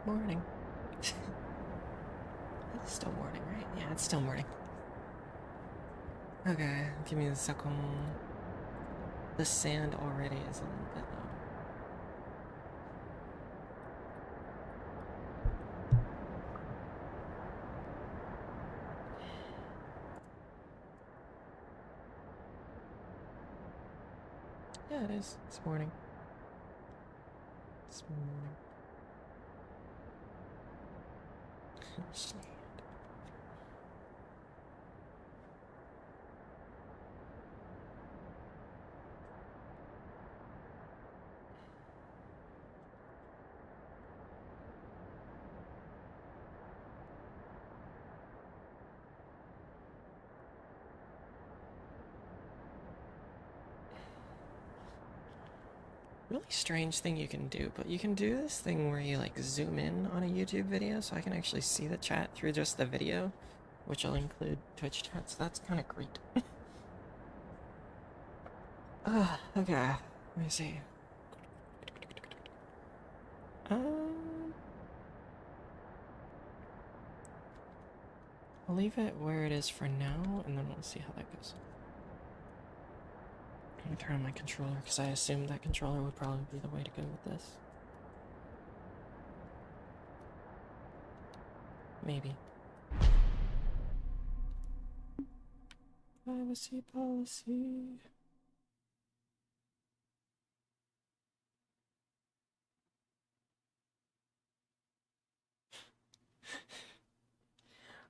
Morning. It's still morning, right? Yeah, it's still morning. Okay, give me a second. The sand already is a little bit low. Yeah, it is. It's morning. It's morning. Really strange thing you can do, but you can do this thing where you like zoom in on a YouTube video so I can actually see the chat through just the video, which will include Twitch chat, so that's kind of great. Okay, let me see. I'll leave it where it is for now, and then we'll see how that goes. I'm gonna turn on my controller, because I assumed that controller would probably be the way to go with this. Maybe. Privacy policy.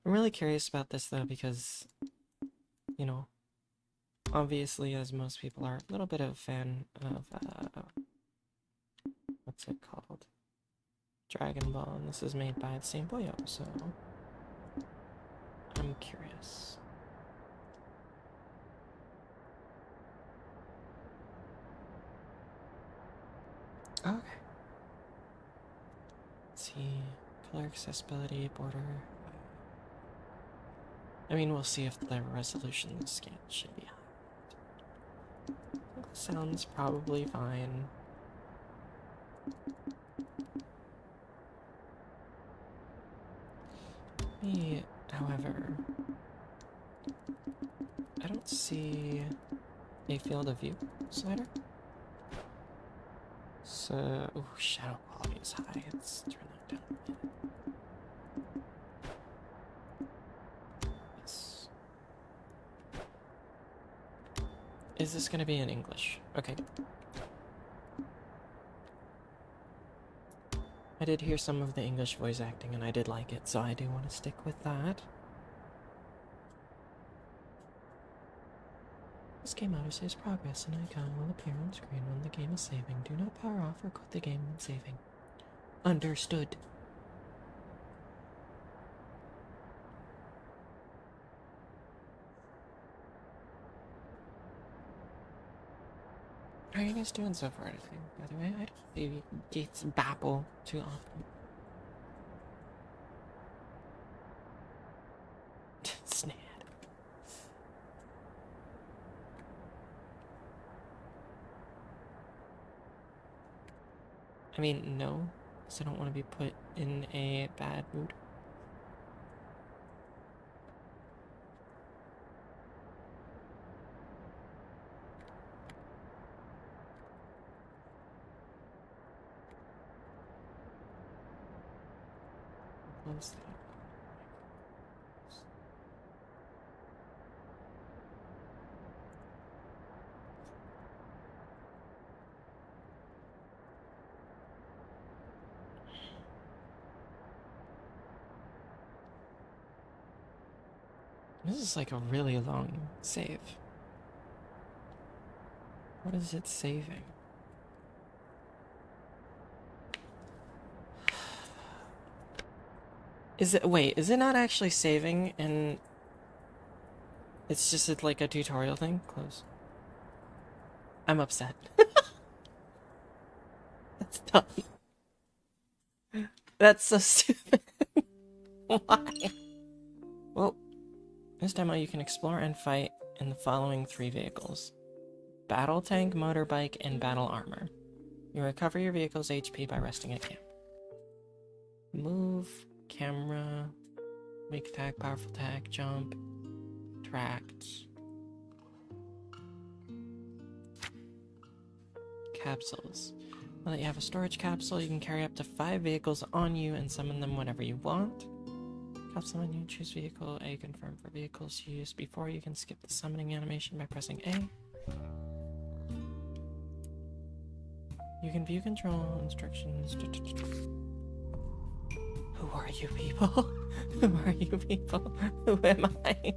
I'm really curious about this though because, you know, obviously as most people are, a little bit of a fan of, what's it called? Dragon Ball, and this is made by the same boyo, so I'm curious. Okay. Let's see. Color accessibility, border. I mean, we'll see if the resolution scan should be high. I think the sound's probably fine. Me, however, I don't see a field of view slider. So, oh, shadow quality is high. Let's turn that down a bit. Yes. Is this going to be in English? Okay. I did hear some of the English voice acting and I did like it, so I do want to stick with that. This game auto saves progress. An icon will appear on screen when the game is saving. Do not power off or quit the game when saving. Understood. How are you guys doing so far today? By the way, I don't see Gates babble too often. Snad. I mean, no, because I don't want to be put in a bad mood. Close that. This is like a really long save. What is it saving? Wait, is it not actually saving and it's just like a tutorial thing? Close. I'm upset. That's dumb. That's so stupid. Why? Well, this demo you can explore and fight in the following 3 vehicles. Battle tank, motorbike, and battle armor. You recover your vehicle's HP by resting at camp. Move, camera, weak attack, powerful attack, jump, tracts. Capsules. Now that you have a storage capsule, you can carry up to 5 vehicles on you and summon them whenever you want. Capsule menu, choose vehicle, A, confirm for vehicles used before. You can skip the summoning animation by pressing A. You can view control instructions. Who are you people? Who are you people? Who am I?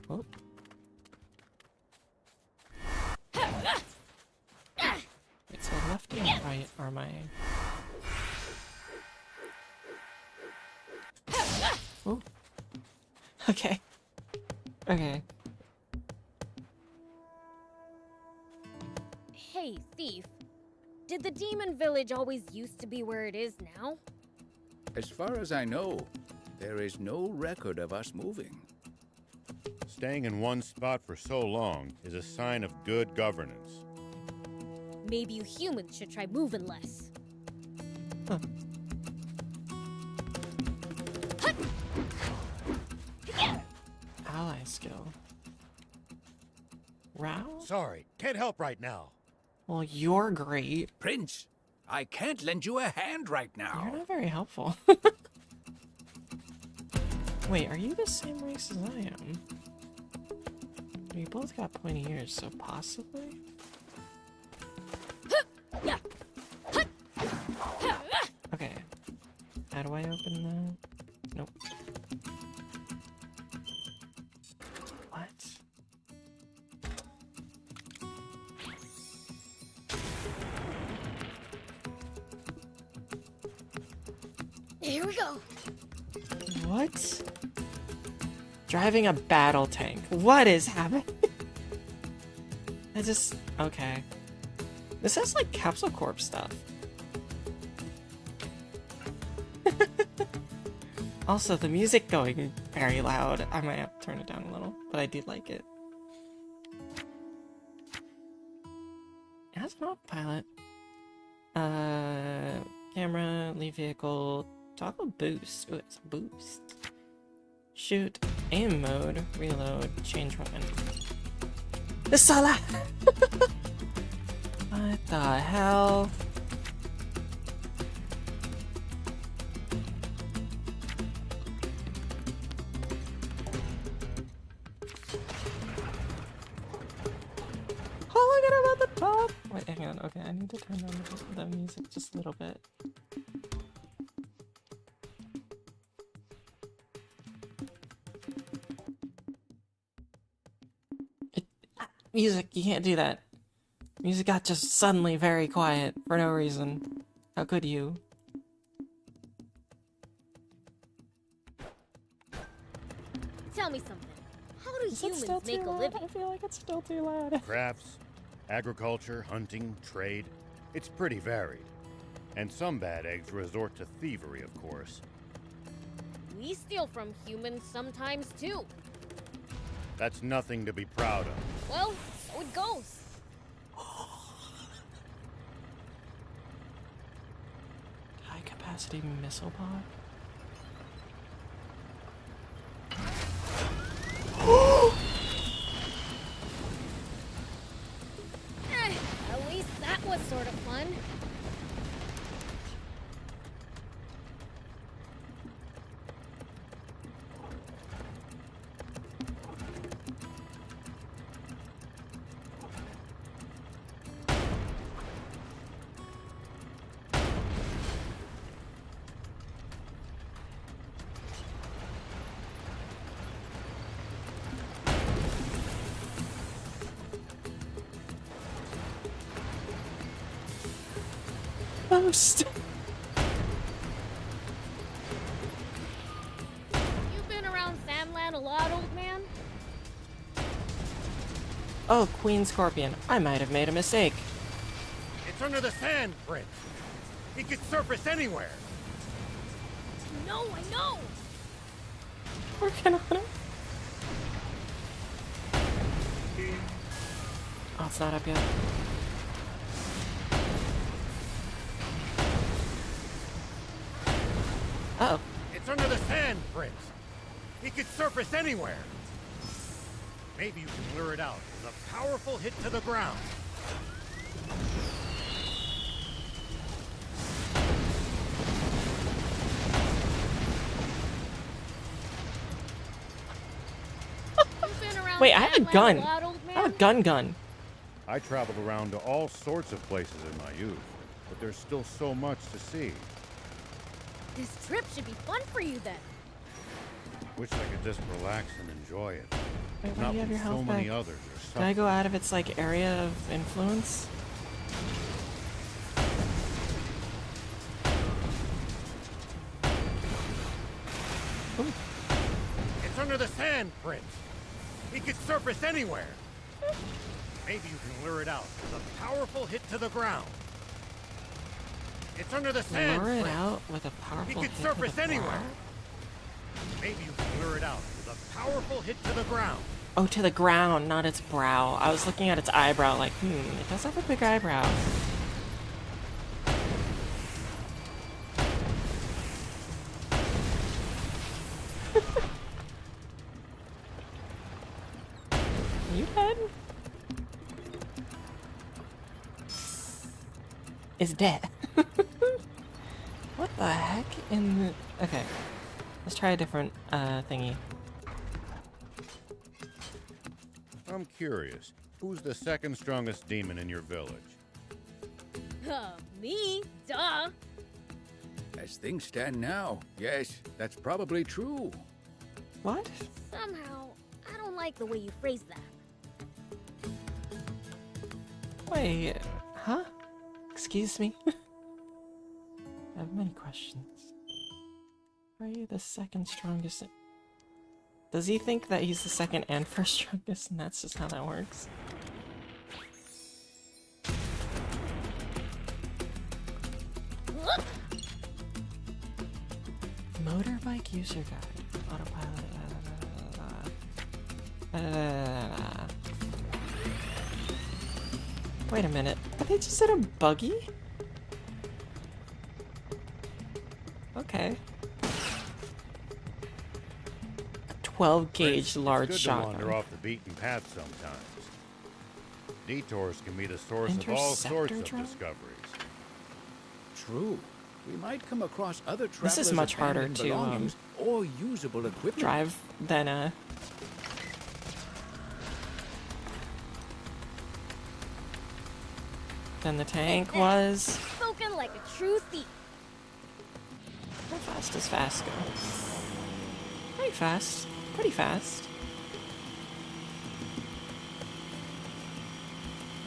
Oh. Wait, so lefty and right are my... Ooh. Okay. Okay. Hey, thief. Did the demon village always used to be where it is now? As far as I know, there is no record of us moving. Staying in one spot for so long is a sign of good governance. Maybe you humans should try moving less. Huh. Ally skill. Row? Sorry, can't help right now. Well, you're great. Prince, I can't lend you a hand right You're now. not very helpful. Wait, are you the same race as I am? We both got pointy ears, so possibly? Okay. How do I open the... Nope. What? Here we go. What? Driving a battle tank. What is happening? I just... Okay. This has like Capsule Corp stuff. Also, the music going very loud. I might have to turn it down a little, but I did like it. It has an autopilot. Camera, leave vehicle, toggle boost. Ooh, it's a boost. Shoot, aim mode, reload, change weapon. The Sala! What the hell? Oh, look at him at the top! Wait, hang on. Okay, I need to turn down the music just a little bit. Music, you can't do that. Music got just suddenly very quiet for no reason. How could you? Tell me something. How do Is it still humans make too a loud? living? I feel like it's still too loud. Crafts, agriculture, hunting, trade. It's pretty varied. And some bad eggs resort to thievery, of course. We steal from humans sometimes too. That's nothing to be proud of. Well, so it goes. High capacity missile pod? At least that was sort of fun. Post! You've been around Samland a lot, old man? Oh, Queen Scorpion. I might have made a mistake. It's under the sand, Prince. He could surface anywhere. No, I know! Working on it. Oh, it's not up yet. Uh-oh. It's under the sand, Prince. He could surface anywhere. Maybe you can lure it out with a powerful hit to the ground. You've been around Wait, I have a Badlands gun. lot, old I have a man? gun. I traveled around to all sorts of places in my youth, but there's still so much to see. This trip should be fun for you then. Wish I could just relax and enjoy it. Wait, why Not do you have when your so health many back? others are Did I suffering. go out of its, like, area of influence? Ooh. It's under the sand, Prince. He could surface anywhere. Maybe you can lure it out with a powerful hit to the ground. It's under the sand, Lure it Prince. out with a powerful could hit to surface the anywhere. brow? Maybe you can lure it out with a powerful hit to the ground. Oh, to the ground, not its brow. I was looking at its eyebrow like, it does have a big eyebrow. You dead? Is dead. What the heck in the... Okay. Let's try a different, thingy. I'm curious, who's the second strongest demon in your village? Me? Duh. As things stand now, yes, that's probably true. What? Somehow, I don't like the way you phrase that. Wait, huh? Excuse me? I have many questions. Are you the second strongest? Does he think that he's the second and first strongest, and that's just how that works? Motorbike user guide. Autopilot. Wait a minute. Are they just in a buggy? Okay. A 12 gauge It's large good to wander shotgun. off the beaten path sometimes. Detours can be the source of all sorts Interceptor of drone? discoveries. True. We might come across other This is travelers' much harder abandoned to, belongings or usable equipment. Drive than the tank was. Spoken like a true thief. How fast does fast go? Pretty fast. Pretty fast.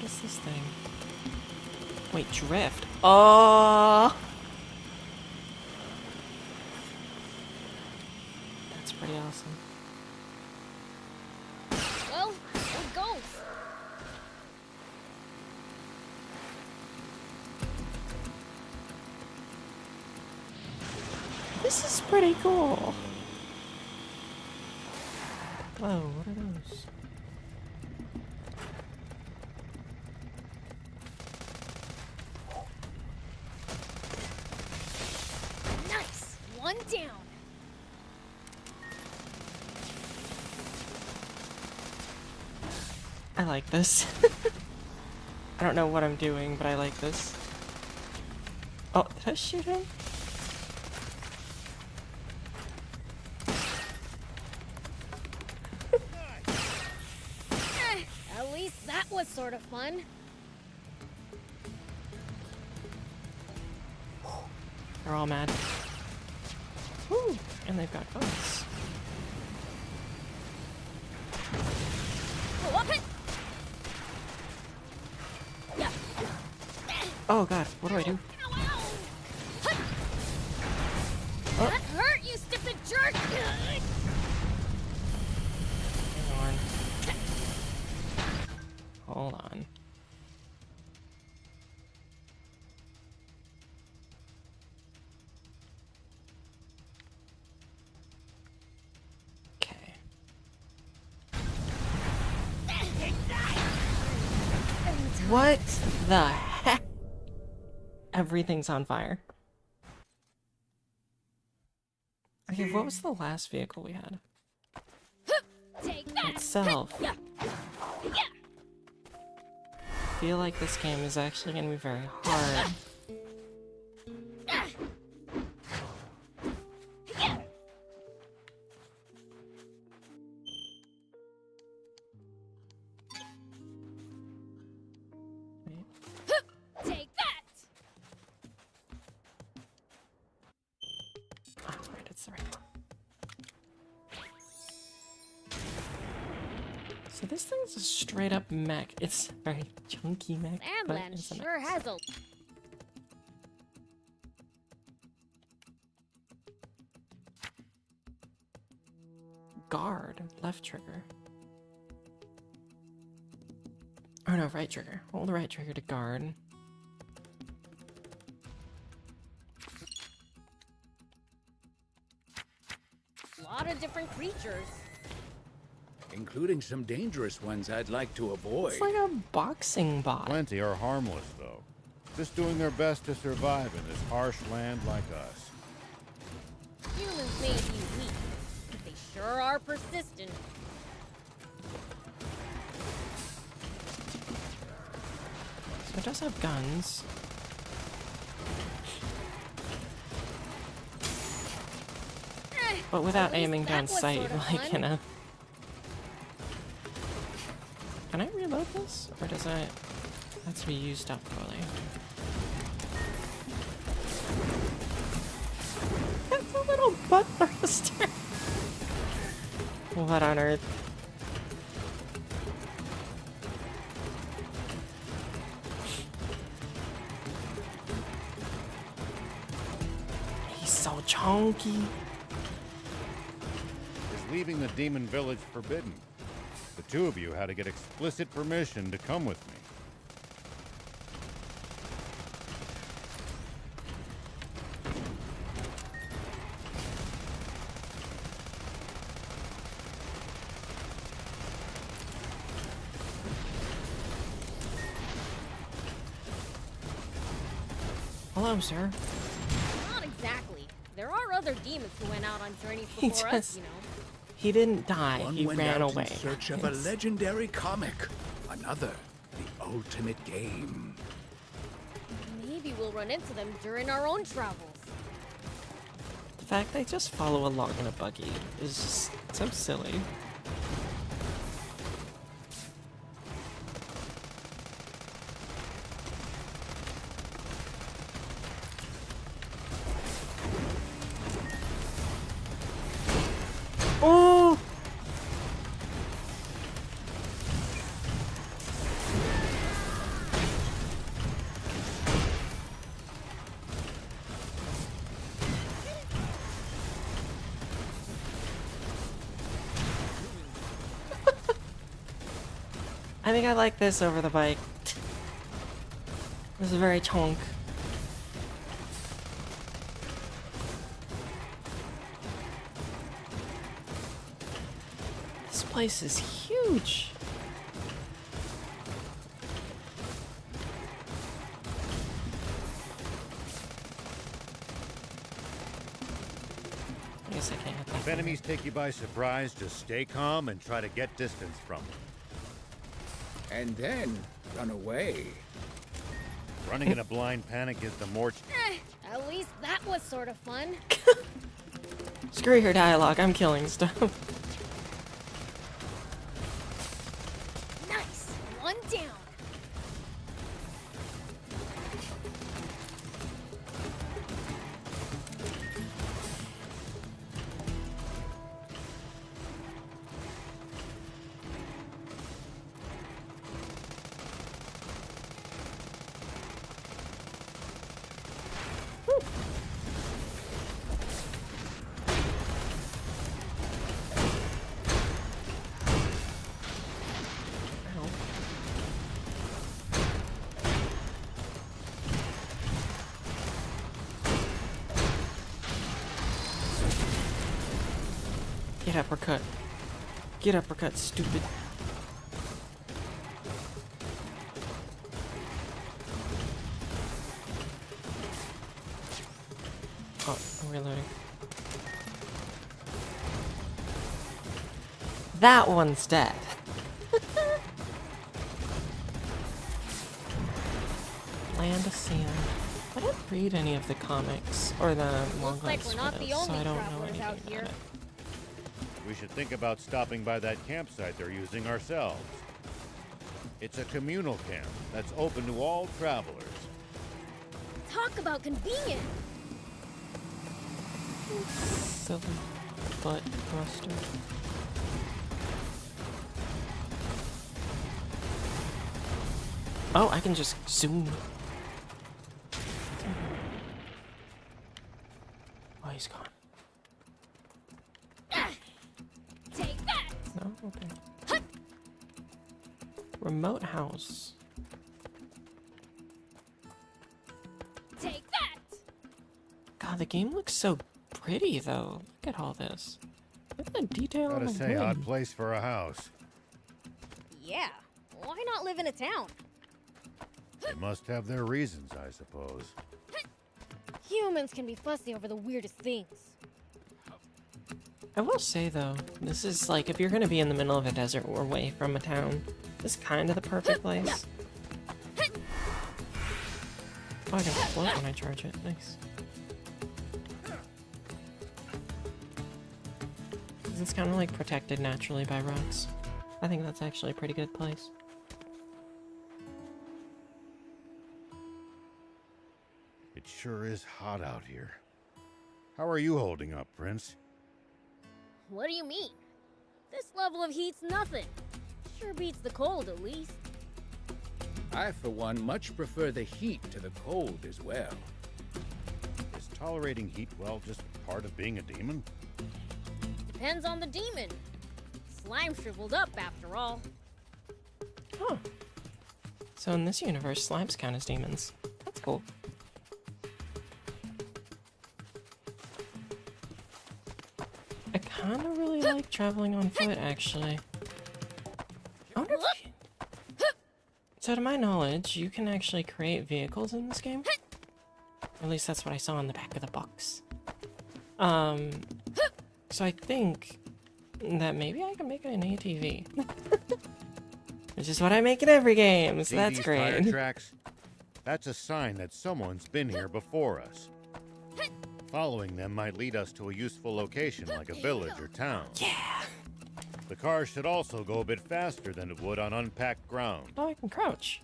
What is this thing? Wait, drift. Oh! That's pretty awesome. Well, it goes. This is pretty cool. Whoa, what are those? Nice. One down. I like this. I don't know what I'm doing, but I like this. Oh, did I shoot him? At least that was sort of fun. They're all mad. Woo! And they've got guns. Go up it. Yeah. Oh god, what do I do? Ow, ow. Hut. That hurt, you stupid jerk. Hang on. Hold on. Okay. What the heck? Everything's on fire. Okay, what was the last vehicle we had? Take that! Itself. Yeah. I feel like this game is actually gonna be very hard. Wait. Take that! Ah, right, it's the right one. So this thing's a straight up mech. It's a very chunky mech. but Amlan it's a mech. sure has a... Guard, left trigger. Oh no, right trigger. Hold the right trigger to guard. lot of different creatures. Including some dangerous ones I'd like to avoid. It's like a boxing bot. Plenty are harmless, though. Just doing their best to survive in this harsh land like us. Humans may be weak, but they sure are persistent. So it does have guns. But without At least aiming that down was sight, sorta like, fun. you know. Can I reload this? Or does it have to be used up fully? That's a little butt thruster! What on earth? He's so chunky. Is leaving the demon village forbidden? The two of you had to get explicit permission to come with me. Hello, sir. Not exactly. There are other demons who went out on journeys He before us, just- you know. He didn't die, One he went ran out away. in search of a It's- legendary comic. Another, the ultimate game. Maybe we'll run into them during our own travels. The fact they just follow along in a buggy is just so silly. Oh! I think I like this over the bike. This is very chonk. This place is huge. I guess I can't hit that. If enemies take you by surprise, just stay calm and try to get distance from them. And then run away. Running in a blind panic is the more... At least that was sort of fun. Screw your dialogue, I'm killing stuff. Nice! One down. Ow. Get uppercut. Get uppercut, stupid. Oh, I'm reloading. That one's dead. Land of Sand. I didn't read any of the comics or the manga like we're not the so only I don't know travelers anything out about here. it. We should think about stopping by that campsite they're using ourselves. It's a communal camp that's open to all travelers. Talk about convenient. Silly butt thruster. Oh, I can just zoom. Oh, he's gone. Take that. No? Okay. Remote house. Take that. God, the game looks so pretty, though. Look at all this. Look at the detail on Gotta the say, wood. odd place for a house. Yeah. Why not live in a town? They must have their reasons, I suppose. Humans can be fussy over the weirdest things. I will say, though, this is like, if you're gonna be in the middle of a desert or away from a town, this is kind of the perfect place. Oh, I can float when I charge it. Nice. It's kind of like protected naturally by rocks. I think that's actually a pretty good place. It sure is hot out here. How are you holding up, Prince? What do you mean? This level of heat's nothing. Sure beats the cold, at least. I, for one, much prefer the heat to the cold as well. Is tolerating heat, well, just part of being a demon? Depends on the demon. Slime shriveled up, after all. Huh. So in this universe, slimes count as demons. That's cool. I kind of really like traveling on foot, actually. I wonder if you... So to my knowledge, you can actually create vehicles in this game. At least that's what I saw on the back of the box. So I think that maybe I can make an ATV. Which is what I make in every game, so See that's these tire great. tracks? That's a sign that someone's been here before us. Following them might lead us to a useful location like a village or town. Yeah! The car should also go a bit faster than it would on unpacked ground. Oh, I can crouch.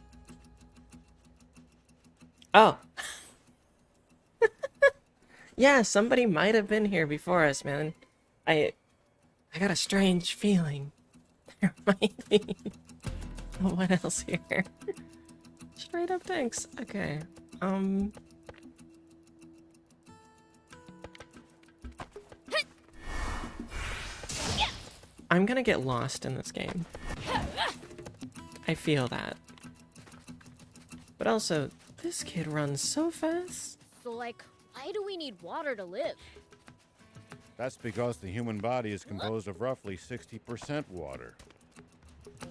Oh. Yeah, somebody might have been here before us, man. I got a strange feeling. There might be. What else here? Straight up tanks. Okay. I'm gonna get lost in this game. I feel that. But also, this kid runs so fast. So, like, why do we need water to live? That's because the human body is composed of roughly 60% water.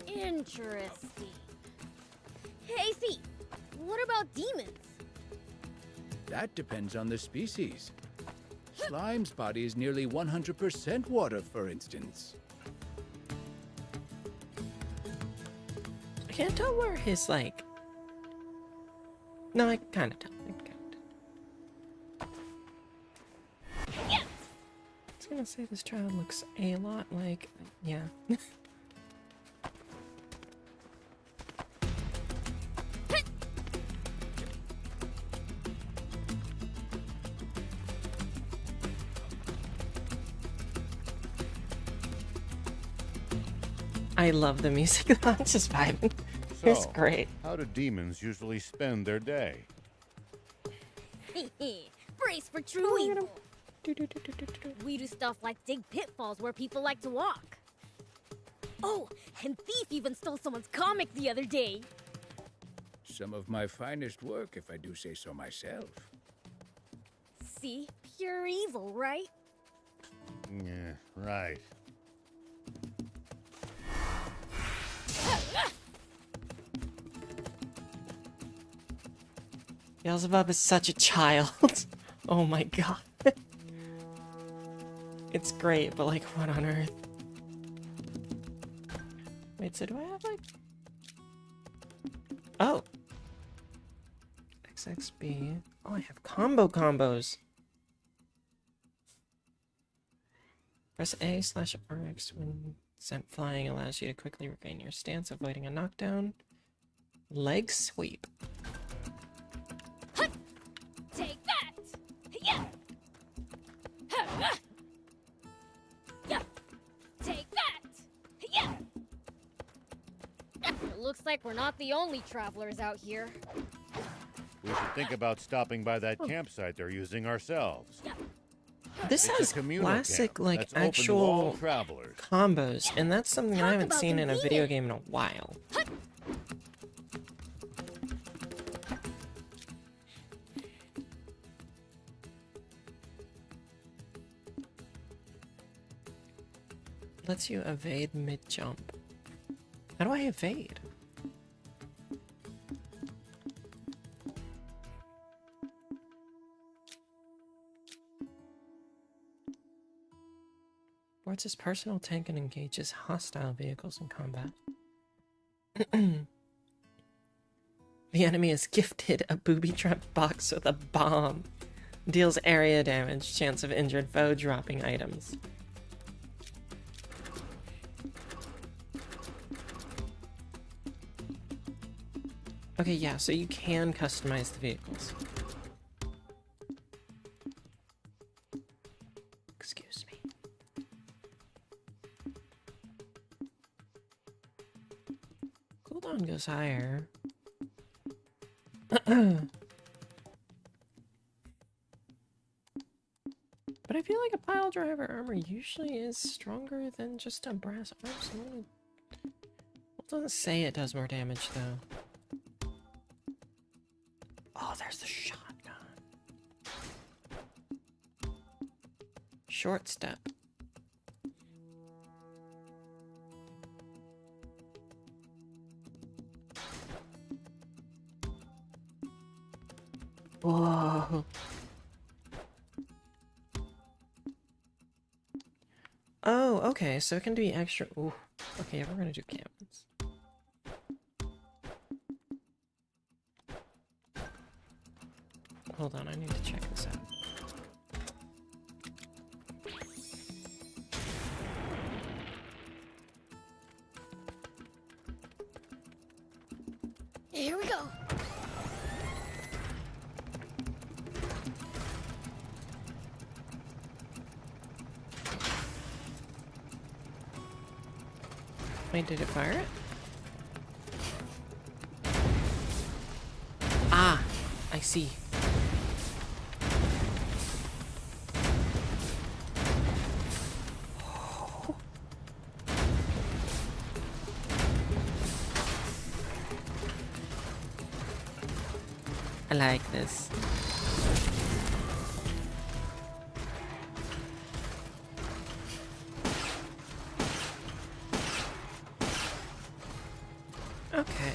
Interesting. Hey, see, what about demons? That depends on the species. Slime's body is nearly 100% water, for instance. I can't tell where his, like... No, I kind of tell. I was gonna say this child looks a lot like... Yeah. I love the music. I'm just vibing. It's So, great. how do demons usually spend their day? Brace for true evil. We do stuff like dig pitfalls where people like to walk. Oh, and Thief even stole someone's comic the other day. Some of my finest work, if I do say so myself. See? Pure evil, right? Yeah, right. Beelzebub is such a child. Oh my god. It's great, but like, what on earth? Wait, so do I have like... Oh! XXB. Oh, I have combos. Press A/RX when sent flying allows you to quickly regain your stance, avoiding a knockdown. Leg sweep. Take that! Yeah! Yeah! Take that! Yeah! It looks like we're not the only travelers out here. We should think about stopping by that campsite they're using ourselves. This It's has a communal classic, camp like, that's open to all actual travelers. combos, and that's something I Talk haven't about seen in a video convenient. game in a while. Lets you evade mid-jump. How do I evade? Boards his personal tank and engages hostile vehicles in combat. The enemy is gifted a booby-trapped box with a bomb. Deals area damage, chance of injured foe dropping items. Okay, yeah, so you can customize the vehicles. Excuse me. Cooldown goes higher. But I feel like a pile driver armor usually is stronger than just a brass arm, so I'm gonna... It doesn't say it does more damage, though. Oh, there's the shotgun. Short step. Whoa. Oh, okay, so it can be extra. Ooh. Okay, we're gonna do cannons. Hold on, I need to check this out. Here we go. Wait, did it fire it? Ah, I see. I like this. Okay.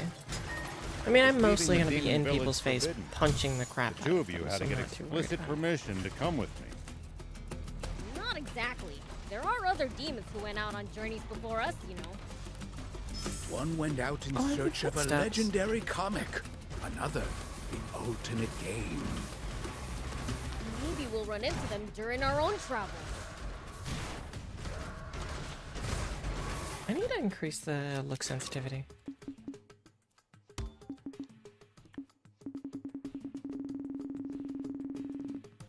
I mean, I'm mostly Leaving gonna the be in demon people's village face forbidden. punching the crap The out two of of you them, had so to I'm get not too worried explicit about it. permission to come with me. Not exactly. There are other demons who went out on journeys before us, you know. One went out in Oh, I heard search of a footsteps. legendary comic. Another, the ultimate game. Maybe we'll run into them during our own travels. I need to increase the look sensitivity.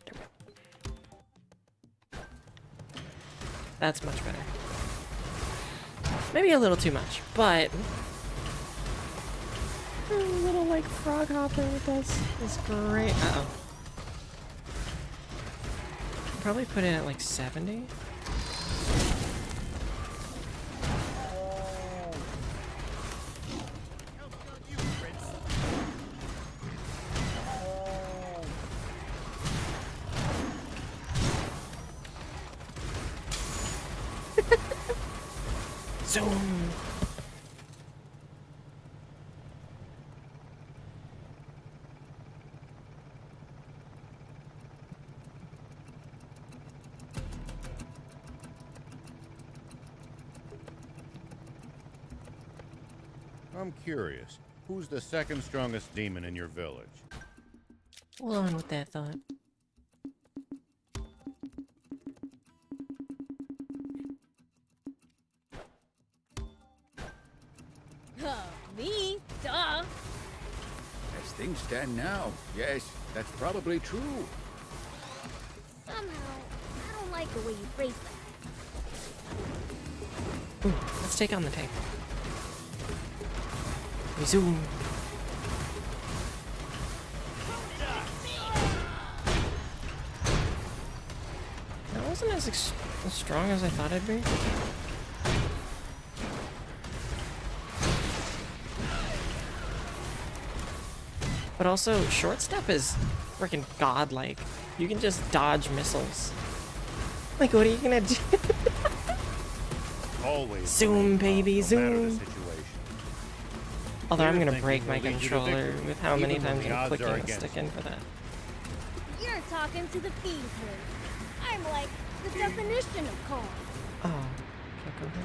There we go. That's much better. Maybe a little too much, but a little like frog hopper with us is great. Uh-oh. Probably put it at like 70. Zoom. I'm curious. Who's the second strongest demon in your village? Hold on with that thought. Me? Duh. As things stand now, yes, that's probably true. Somehow, I don't like the way you phrase that. Ooh, let's take on the tank. We zoom. That wasn't as strong as I thought it'd be. But also, short step is freaking godlike. You can just dodge missiles. Like, what are you gonna do? Always Zoom, baby, no matter the zoom. situation. Although I'm Clear gonna thinking break will my lead you to controller victory, with how many even when times the I'm odds clicking are and against sticking for that. You're talking to the fiend here. I'm like the definition of calm. Oh, can't go there.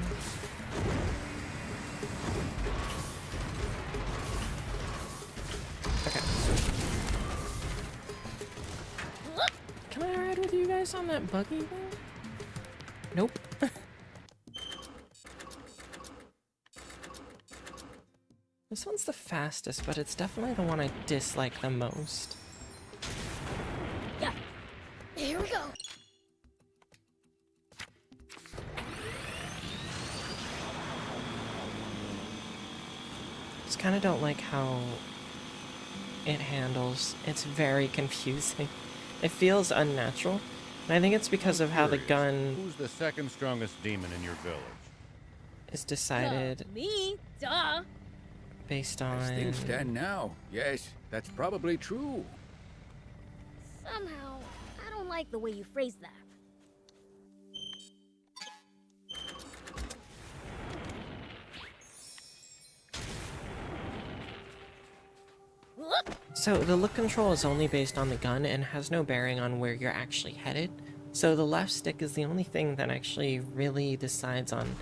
Okay. Can I ride with you guys on that buggy thing? Nope. This one's the fastest, but it's definitely the one I dislike the most. Yeah. Here we go. Just kind of don't like how it handles. It's very confusing. It feels unnatural. And I think it's because of how the Curious. gun Who's the second strongest demon in your village? is decided Me? Duh. based As things on... stand now, yes, that's probably true. Somehow, I don't like the way you phrase that. So the look control is only based on the gun and has no bearing on where you're actually headed. So the left stick is the only thing that actually really decides on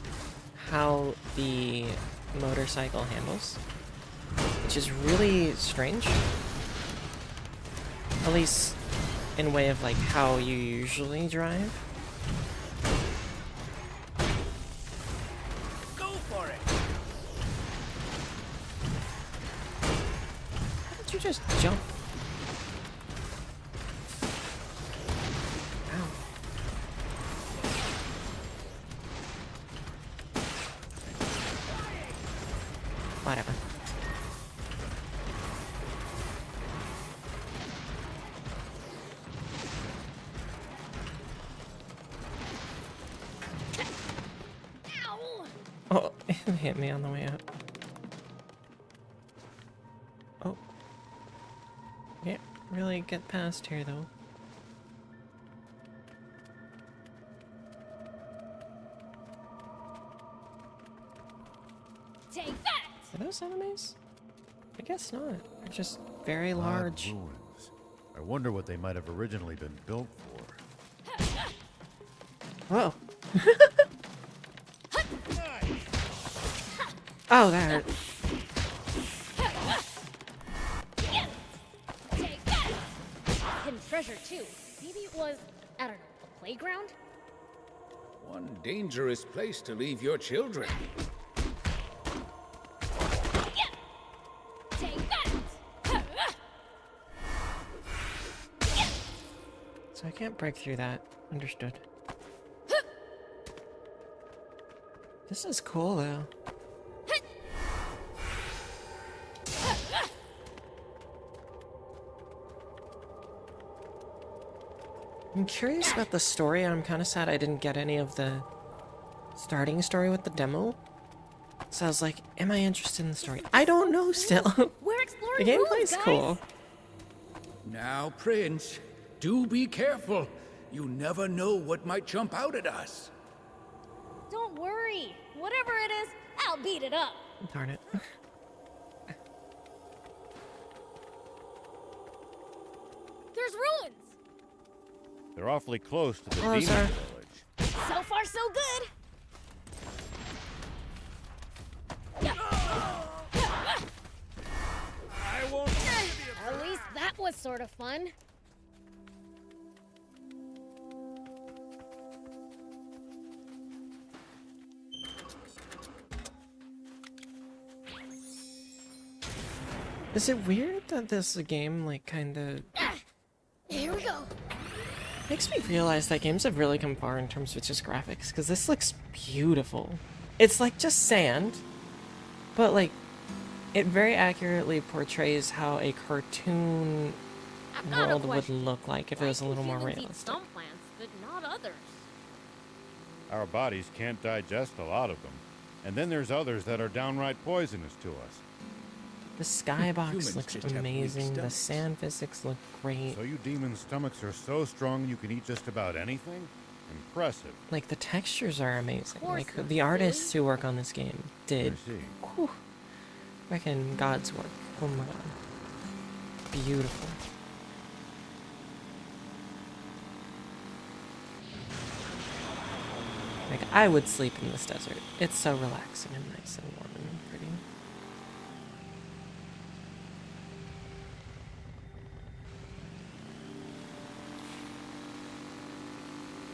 how the motorcycle handles, which is really strange. At least in way of like how you usually drive. Go for it! How did you just jump? Ow. Whatever. Ow! Oh, it hit me on the way up. Oh. Can't really get past here, though. Take that! Are those enemies? I guess not. They're just very Odd large. ruins. I wonder what they might have originally been built for. Whoa. Oh, that hurt. Take that! Hidden treasure, too. Maybe it was, I don't know, a playground? One dangerous place to leave your children. Take that! So I can't break through that. Understood. This is cool, though. I'm curious about the story. I'm kind of sad I didn't get any of the starting story with the demo. So I was like, am I interested in the story? I don't know still. We're The exploring gameplay's ruins, guys. cool. Now, Prince, do be careful. You never know what might jump out at us. Don't worry. Whatever it is, I'll beat it up. Darn it. There's ruins. They're awfully close to the Hello, demon sir. village. So far, so good. Yeah. was sort of fun. Is it weird that this game, like, kinda Here we go. makes me realize that games have really come far in terms of just graphics, because this looks beautiful. It's like just sand, but like, it very accurately portrays how a cartoon I've got a world would question. look like if it Why was a can little more humans eat realistic. some plants, but not others? Our bodies can't digest a lot of them. And then there's others that are downright poisonous to us. The skybox Humans looks just have weak amazing, the stomachs. sand physics look great. So you demons' stomachs are so strong you can eat just about anything? Impressive. Like, the textures are amazing. course Like, not, the artists who work on this game I did see. whew, freaking God's work. Oh my god. Beautiful. Like, I would sleep in this desert. It's so relaxing and nice and warm and pretty.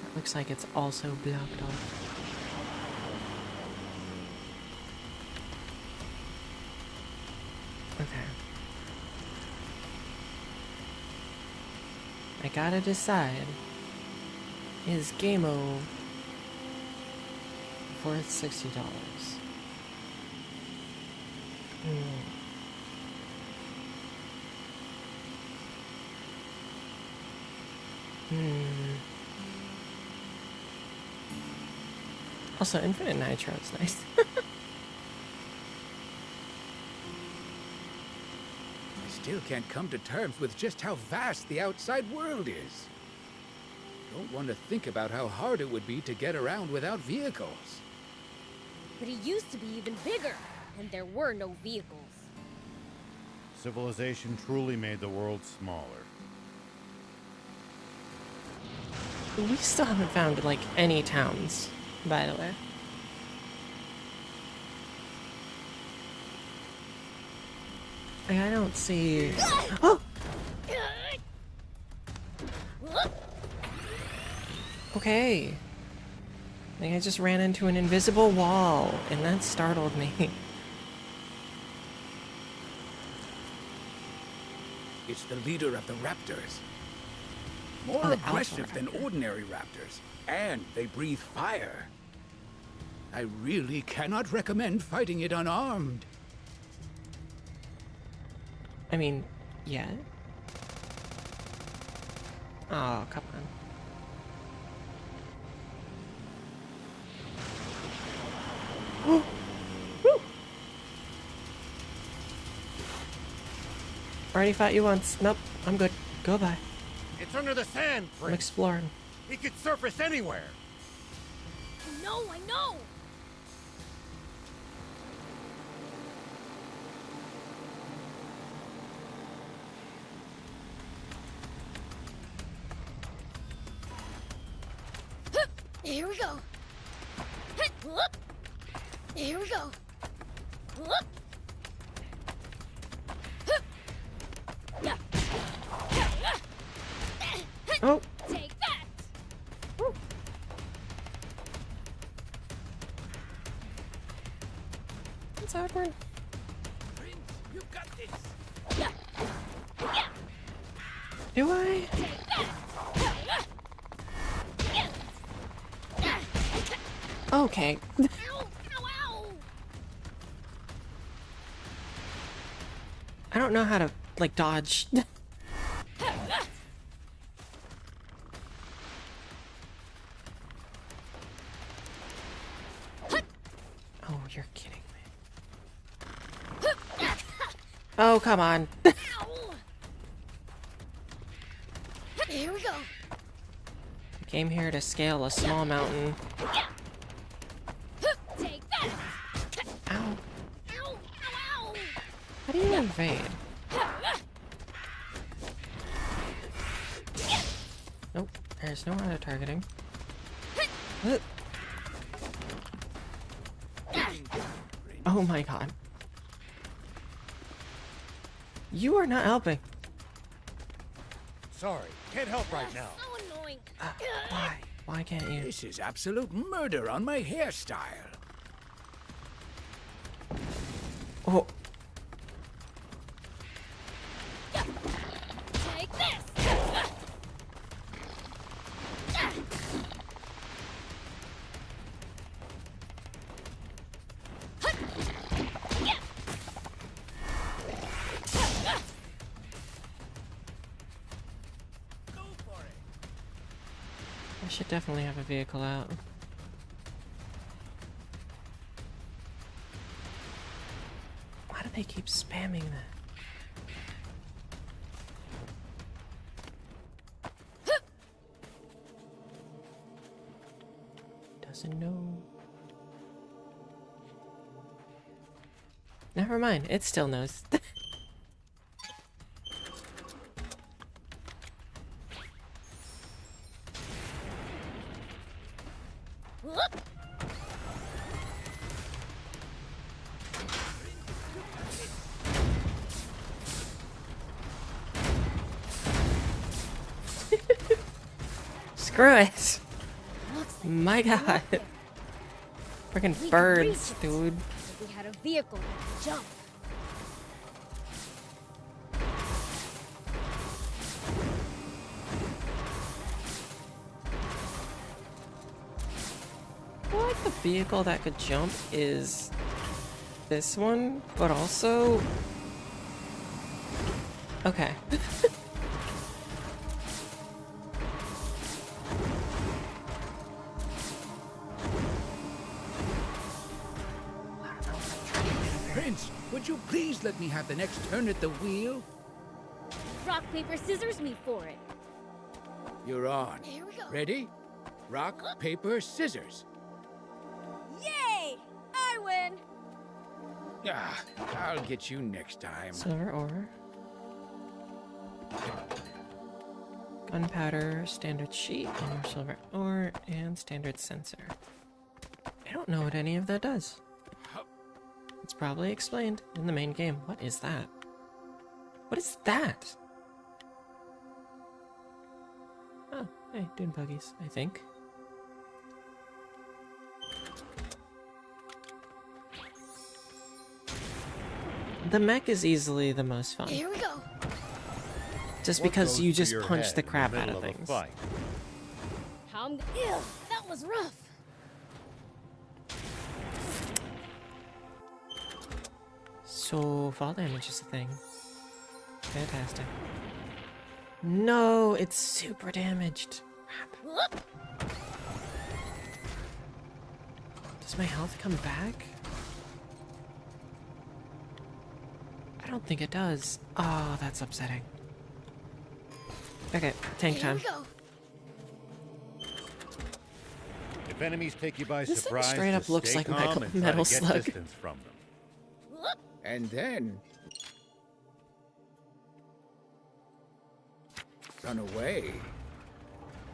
That looks like it's also blocked off. Okay. I gotta decide. Is Game-O worth $60? Also, Infinite Nitro is nice. I still can't come to terms with just how vast the outside world is. Don't want to think about how hard it would be to get around without vehicles. But it used to be even bigger, and there were no vehicles. Civilization truly made the world smaller. We still haven't found, like, any towns, by the way. Like, I don't see... Oh! Okay. I think I just ran into an invisible wall, and that startled me. It's the leader of the raptors. More Oh, the aggressive alpha than raptor. ordinary raptors. And they breathe fire. I really cannot recommend fighting it unarmed. I mean, yeah. Oh, come on. Woo! Already fought you once. Nope, I'm good. Go by. It's under the sand, I'm Prince. exploring. He could surface anywhere. No, I know! Here we go. Here we go. Oh! Take that! It's awkward. Prince, you got this. Do I? Okay. Ow! Ow! Ow! I don't know how to, like, dodge. Oh, you're kidding me. Oh, come on. Ow! Here we go. Came here to scale a small mountain. Take that! Ow. Ow! Ow! Ow! How do you invade? Nope, there's no auto targeting. Oh my god. You are not helping. sorry. Can't help right now. So annoying. Why? Why can't you? This is absolute murder on my hairstyle. Oh, Take this. I should definitely have a vehicle out. Why do they keep spamming that? Doesn't know. Never mind, it still knows. Screw it! My god. Freaking We could birds, reach it. dude. If we had a vehicle that could jump. I feel like the vehicle that could jump is this one, but also... Okay. Prince, would you please let me have the next turn at the wheel? Rock, paper, scissors me for it. You're on. Here we go. Ready? Rock, paper, scissors. Yay! I win! Ah, I'll get you next time. Silver ore. Gunpowder, standard sheet, and more silver ore, and standard sensor. I don't know what any of that does. It's probably explained in the main game. What is that? What is that? Oh, hey, dune buggies, I think. The mech is easily the most fun. Here we go. Just What because goes you through just your punch head the in crap out middle of a things. fight? How I'm. Ew, that was rough. So fall damage is a thing. Fantastic. No, it's super damaged. Crap. Whoop. Does my health come back? I don't think it does. Oh, that's upsetting. Okay, tank Here time. we go. If enemies take you by This thing surprise, straight up just looks stay like calm and try Metal to get Slug. distance from them. Whoop. And then... run away.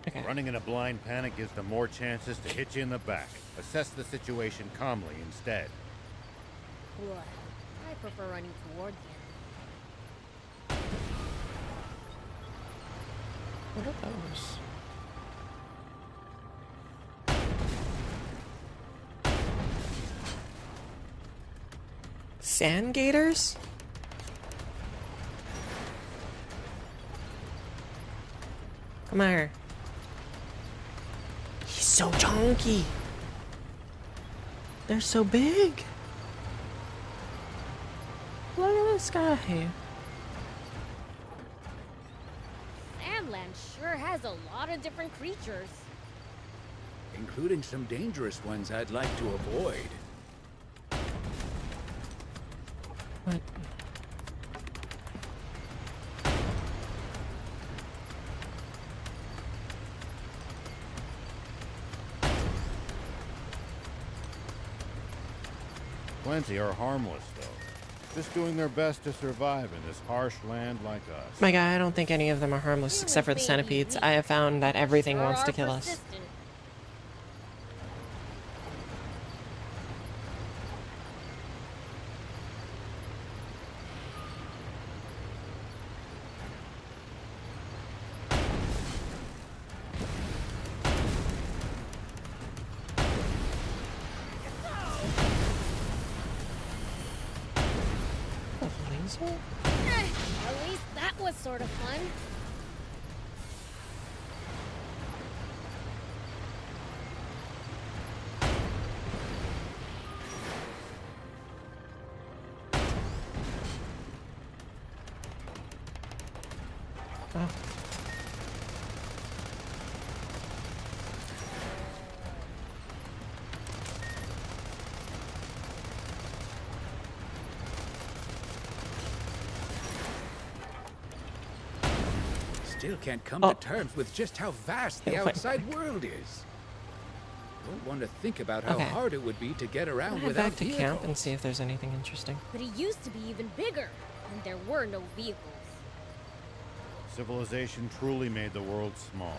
Okay. Running in a blind panic gives them more chances to hit you in the back. Assess the situation calmly instead. What? I prefer running toward them. What are those? Sand gators? Come here. He's so chunky. They're so big. Look at this guy. Sandland sure has a lot of different creatures. Including some dangerous ones I'd like to avoid. What? Plenty are harmless, though. Just doing their best to survive in this harsh land like us. My guy, I don't think any of them are harmless except for the centipedes. I have found that everything Sure wants to are kill us. persistent. easier? At least that was sort of fun. Oh. Still can't come Oh. to terms with just how vast the Yeah, wait. outside world is. Don't want to think about how Okay. hard it would be to get I'm around gonna head without back to camp and vehicles. see if there's anything interesting. But it used to be even bigger, and there were no vehicles. Civilization truly made the world smaller.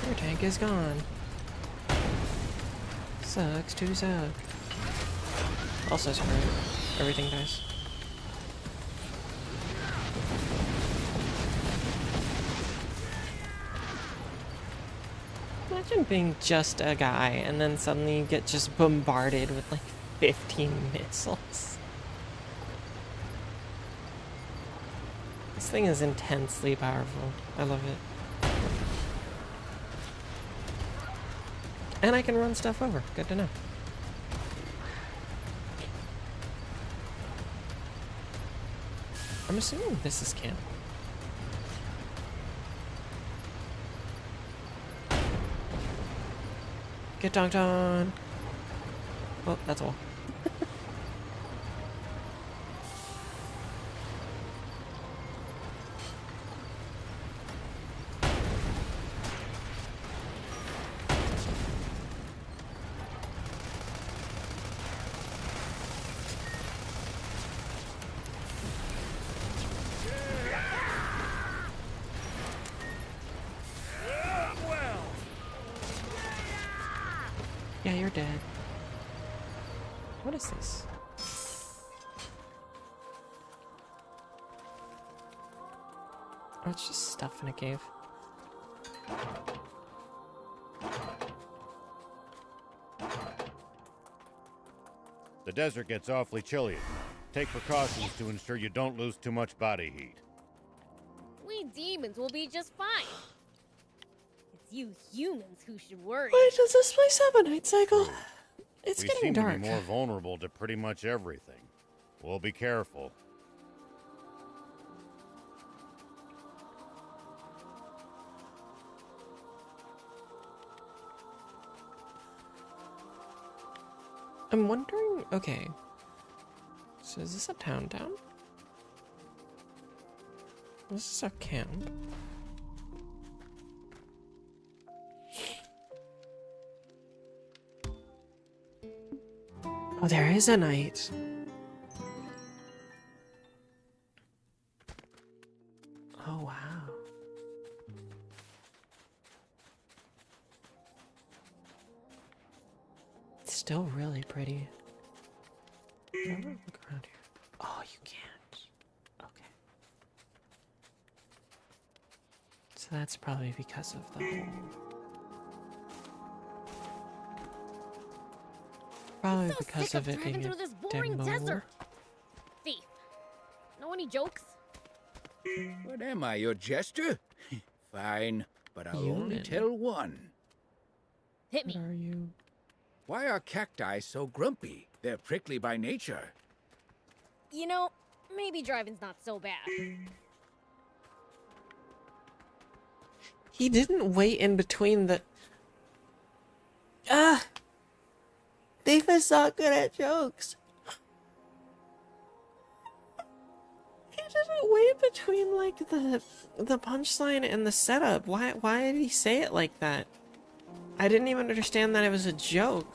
Your tank is gone. Sucks to suck. Also screwed. Everything dies. Imagine being just a guy and then suddenly you get just bombarded with like 15 missiles. This thing is intensely powerful. I love it. And I can run stuff over. Good to know. I'm assuming this is camp. Get donked on. Oh, that's all. Yeah, you're dead. What is this? Oh, it's just stuff in a cave. The desert gets awfully chilly at night. Take precautions to ensure you don't lose too much body heat. We demons will be just fine. It's you humans who should worry. Wait, does this place have a night cycle? It's We getting seem dark. to be more vulnerable to pretty much everything. We'll be careful. I'm wondering, okay. So is this a town? This is our camp. Oh, there is a night. Oh, wow. It's still really pretty. Can I ever look around here? Oh, you can't. Okay. So that's probably because of the whole. Probably So because sick of it driving being through a this boring demo. desert. Thief. Know any jokes? What am I, your jester? Fine, but I'll only Human. tell one. Hit What me. are you? Why are cacti so grumpy? They're prickly by nature. You know, maybe driving's not so bad. He didn't wait in between the. Ah! Thief is not good at jokes. He didn't wait between like the punchline and the setup. Why did he say it like that? I didn't even understand that it was a joke.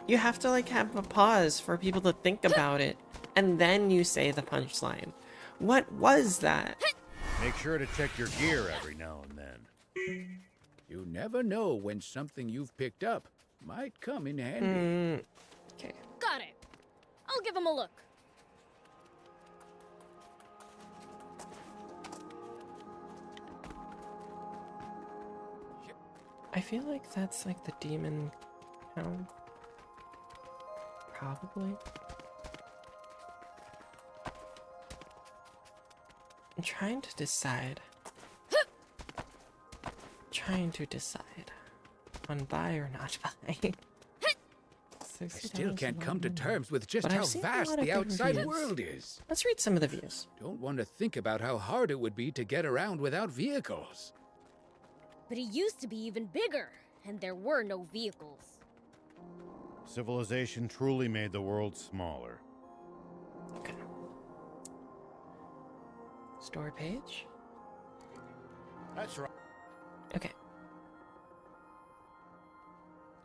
You have to like have a pause for people to think about it, and then you say the punchline. What was that? Make sure to check your gear every now and then. You never know when something you've picked up might come in handy. Okay. Got it. I'll give him a look. I feel like that's like the demon town. Probably. I'm trying to decide. On buy or not buy. I still can't come to terms with just But I've how seen a vast lot of the good outside reviews. world is. Let's read some of the views. Don't want to think about how hard it would be to get around without vehicles. But it used to be even bigger, and there were no vehicles. Civilization truly made the world smaller. Okay. Store page. That's right. Okay.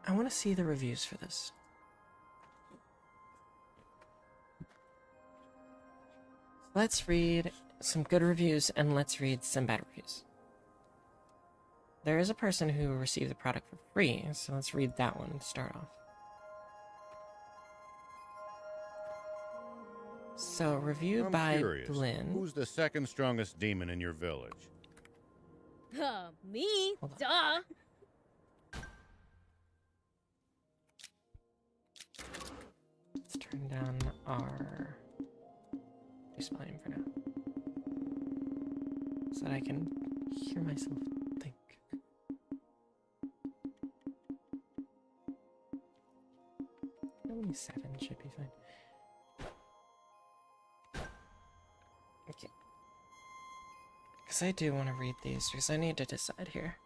I want to see the reviews for this. Let's read some good reviews and let's read some bad reviews. There is a person who received the product for free, so let's read that one to start off. So, review I'm by curious. Blinn. Who's the second strongest demon in your village? Me? Hold on. Duh! Let's turn down our volume for now, so that I can hear myself think. Only 7 should be fine. Okay. Because I do want to read these, because I need to decide here.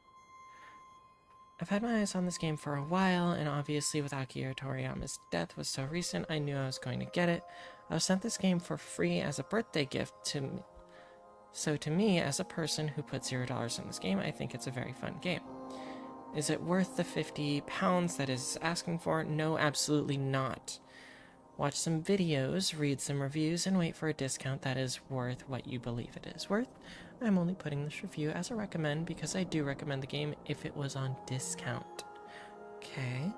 I've had my eyes on this game for a while, and obviously with Akira Toriyama's death was so recent, I knew I was going to get it. I was sent this game for free as a birthday gift to me. So to me, as a person who put $0 in this game, I think it's a very fun game. Is it worth the £50 that is asking for? No, absolutely not. Watch some videos, read some reviews, and wait for a discount that is worth what you believe it is worth. I'm only putting this review as a recommend because I do recommend the game if it was on discount. Okay.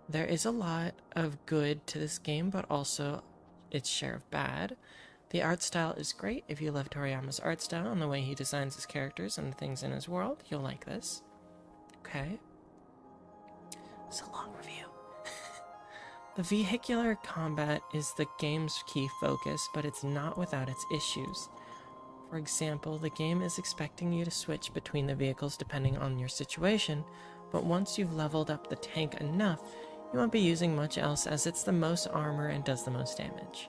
There is a lot of good to this game, but also its share of bad. The art style is great. If you love Toriyama's art style and the way he designs his characters and the things in his world, you'll like this. Okay. It's a long review. The vehicular combat is the game's key focus, but it's not without its issues. For example, the game is expecting you to switch between the vehicles depending on your situation, but once you've leveled up the tank enough, you won't be using much else as it's the most armor and does the most damage.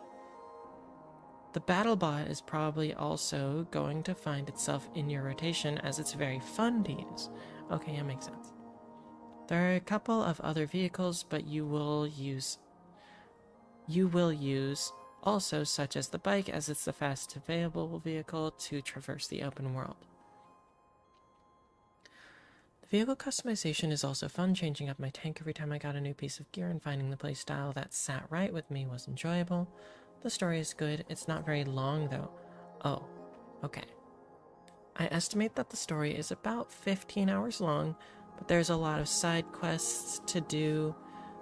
The BattleBot is probably also going to find itself in your rotation as it's very fun to use. Okay, that makes sense. There are a couple of other vehicles, but you will use also, such as the bike, as it's the fastest available vehicle to traverse the open world. The vehicle customization is also fun. Changing up my tank every time I got a new piece of gear and finding the playstyle that sat right with me was enjoyable. The story is good. It's not very long though. Oh, okay. I estimate that the story is about 15 hours long, but there's a lot of side quests to do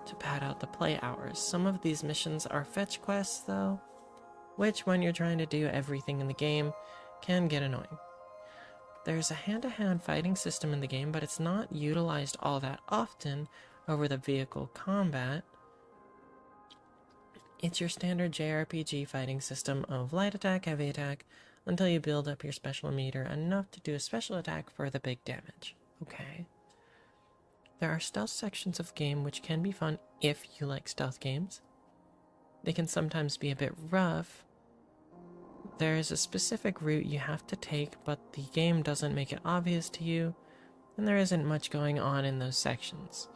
to pad out the play hours. Some of these missions are fetch quests though, which when you're trying to do everything in the game can get annoying. There's a hand-to-hand fighting system in the game, but it's not utilized all that often over the vehicle combat. It's your standard JRPG fighting system of light attack, heavy attack, until you build up your special meter enough to do a special attack for the big damage. Okay. There are stealth sections of the game which can be fun if you like stealth games. They can sometimes be a bit rough. There is a specific route you have to take, but the game doesn't make it obvious to you, and there isn't much going on in those sections.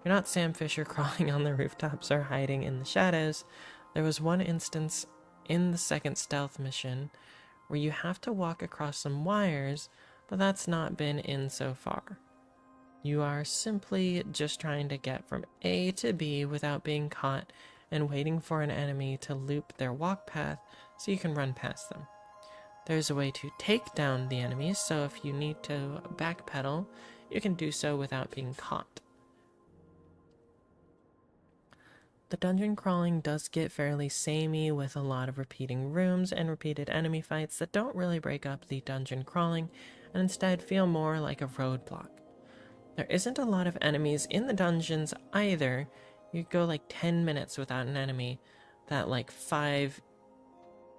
You're not Sam Fisher crawling on the rooftops or hiding in the shadows. There was one instance in the second stealth mission where you have to walk across some wires, but that's not been in so far. You are simply just trying to get from A to B without being caught and waiting for an enemy to loop their walk path so you can run past them. There's a way to take down the enemies, so if you need to backpedal, you can do so without being caught. The dungeon crawling does get fairly samey with a lot of repeating rooms and repeated enemy fights that don't really break up the dungeon crawling and instead feel more like a roadblock. There isn't a lot of enemies in the dungeons either. You go like 10 minutes without an enemy, that like 5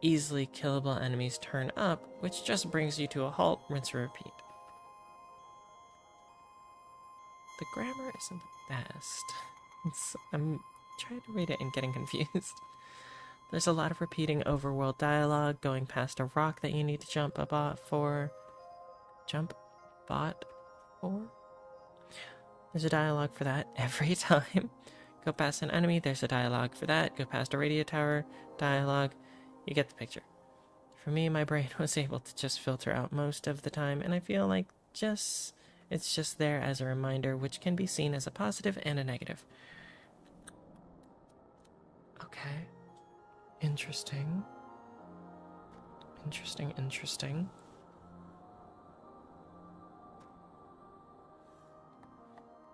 easily killable enemies turn up, which just brings you to a halt, rinse and repeat. The grammar isn't the best. I'm trying to read it and getting confused. There's a lot of repeating overworld dialogue, going past a rock that you need to jump a bot for. Jump bot for? There's a dialogue for that every time. Go past an enemy, there's a dialogue for that. Go past a radio tower, dialogue. You get the picture. For me, my brain was able to just filter out most of the time, and I feel like it's just there as a reminder, which can be seen as a positive and a negative. Okay. Interesting. Interesting.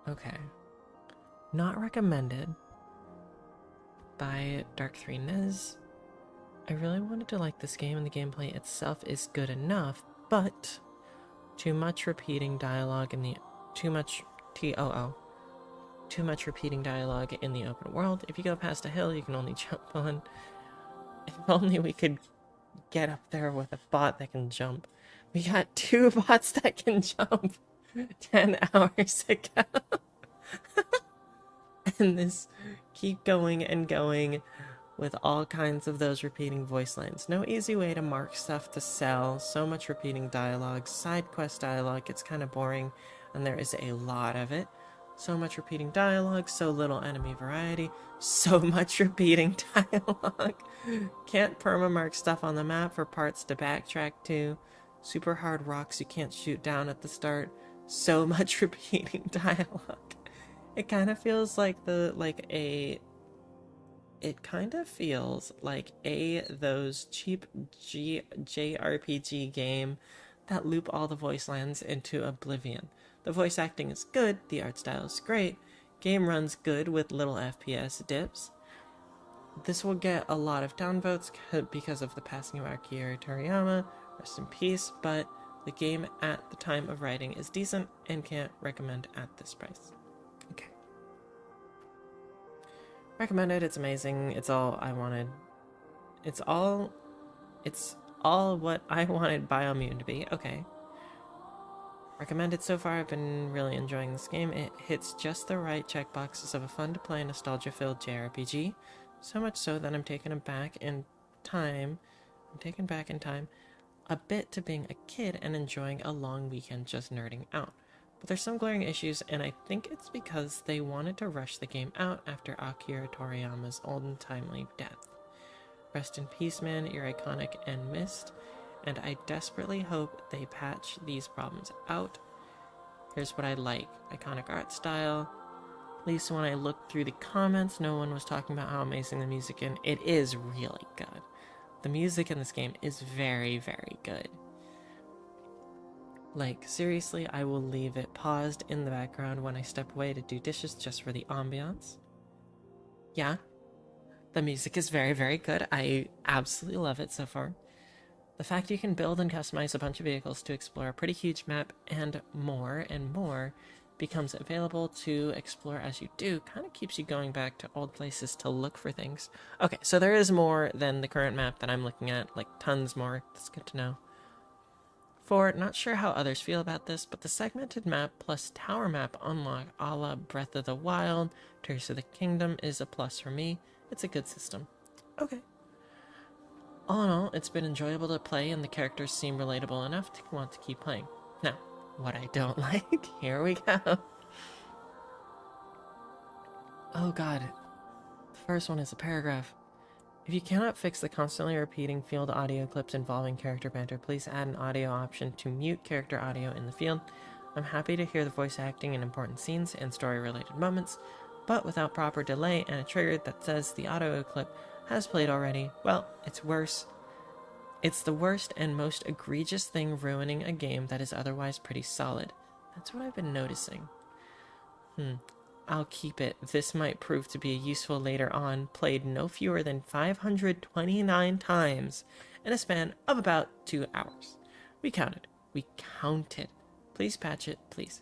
Okay. Not recommended by Dark3Nez. I really wanted to like this game, and the gameplay itself is good enough, but too much repeating dialogue in the too much repeating dialogue in the open world. If you go past a hill, you can only jump on. If only we could get up there with a bot that can jump. We got 2 bots that can jump 10 hours ago. And this keep going and going with all kinds of those repeating voice lines. No easy way to mark stuff to sell. So much repeating dialogue. Side quest dialogue gets kind of boring, and there is a lot of it. So much repeating dialogue, so little enemy variety, so much repeating dialogue. Can't permamark stuff on the map for parts to backtrack to. Super hard rocks you can't shoot down at the start. So much repeating dialogue. It kind of feels like those cheap JRPG game that loop all the voice lines into oblivion. The voice acting is good, the art style is great, game runs good with little FPS dips. This will get a lot of downvotes because of the passing of Akira Toriyama, rest in peace, but the game at the time of writing is decent and can't recommend at this price. Okay. Recommended, it's amazing, it's all I wanted. It's all what I wanted Biomutant to be. Okay. Recommended so far, I've been really enjoying this game. It hits just the right checkboxes of a fun-to-play, nostalgia-filled JRPG. So much so that I'm taken back in time a bit to being a kid and enjoying a long weekend just nerding out. But there's some glaring issues, and I think it's because they wanted to rush the game out after Akira Toriyama's untimely death. Rest in peace, man, you're iconic and missed, and I desperately hope they patch these problems out. Here's what I like. Iconic art style. At least when I looked through the comments, no one was talking about how amazing the music is. It is really good. The music in this game is very, very good. Like, seriously, I will leave it paused in the background when I step away to do dishes just for the ambiance. Yeah, the music is very, very good. I absolutely love it so far. The fact you can build and customize a bunch of vehicles to explore a pretty huge map and more becomes available to explore as you do kind of keeps you going back to old places to look for things. Okay, so there is more than the current map that I'm looking at, like tons more. That's good to know. 4, not sure how others feel about this, but the segmented map plus tower map unlock a la Breath of the Wild, Tears of the Kingdom is a plus for me. It's a good system. Okay. All in all, it's been enjoyable to play, and the characters seem relatable enough to want to keep playing. Now, what I don't like, here we go. Oh god. The first one is a paragraph. If you cannot fix the constantly repeating field audio clips involving character banter, please add an audio option to mute character audio in the field. I'm happy to hear the voice acting in important scenes and story-related moments, but without proper delay and a trigger that says the audio clip has played already, well, it's worse. It's the worst and most egregious thing ruining a game that is otherwise pretty solid. That's what I've been noticing. I'll keep it. This might prove to be useful later on. Played no fewer than 529 times in a span of about 2 hours. We counted. Please patch it, please.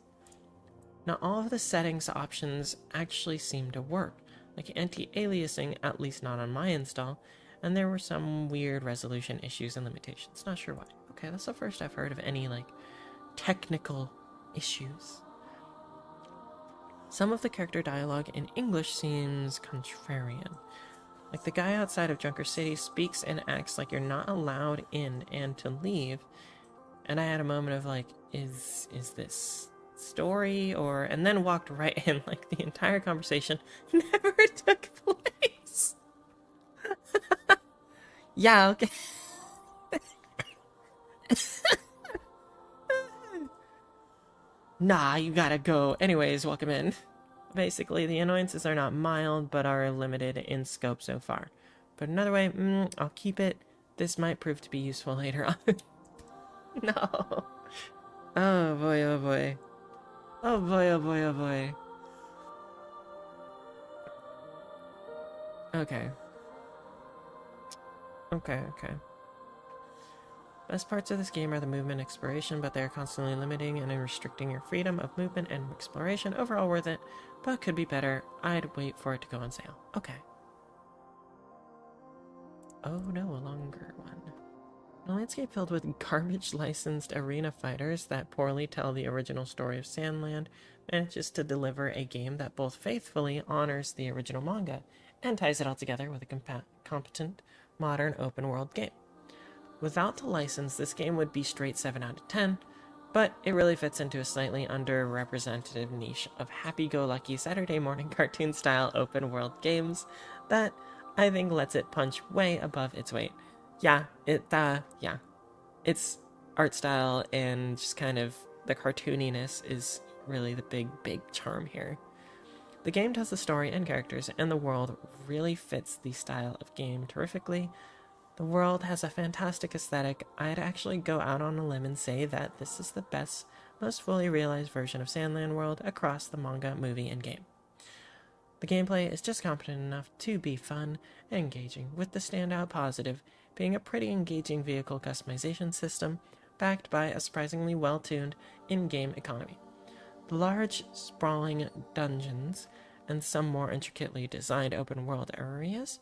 Not all of the settings options actually seem to work. like anti-aliasing, at least not on my install, and there were some weird resolution issues and limitations. Not sure why. Okay, that's the first I've heard of any, like, technical issues. Some of the character dialogue in English seems contrarian. Like, the guy outside of Junker City speaks and acts like you're not allowed in and to leave, and I had a moment of, like, is this story, or... And then walked right in, like, the entire conversation never took place. Yeah, okay. Nah, you gotta go. Anyways, welcome in. Basically, the annoyances are not mild, but are limited in scope so far. But another way, I'll keep it. This might prove to be useful later on. No. Oh boy, oh boy. Oh boy, oh boy, oh boy. Okay. Okay. Best parts of this game are the movement and exploration, but they are constantly limiting and restricting your freedom of movement and exploration. Overall worth it, but could be better. I'd wait for it to go on sale. Okay. Oh no, a longer one. A landscape filled with garbage licensed arena fighters that poorly tell the original story of Sandland manages to deliver a game that both faithfully honors the original manga and ties it all together with a competent, modern open-world game. Without the license, this game would be straight 7 out of 10, but it really fits into a slightly underrepresented niche of happy-go-lucky Saturday morning cartoon-style open-world games that I think lets it punch way above its weight. Yeah, its art style and just kind of the cartooniness is really the big charm here. The game tells the story and characters, and the world really fits the style of game terrifically. The world has a fantastic aesthetic. I'd actually go out on a limb and say that this is the best, most fully realized version of Sandland World across the manga, movie, and game. The gameplay is just competent enough to be fun and engaging, with the standout positive being a pretty engaging vehicle customization system backed by a surprisingly well-tuned in-game economy. The large, sprawling dungeons and some more intricately designed open-world areas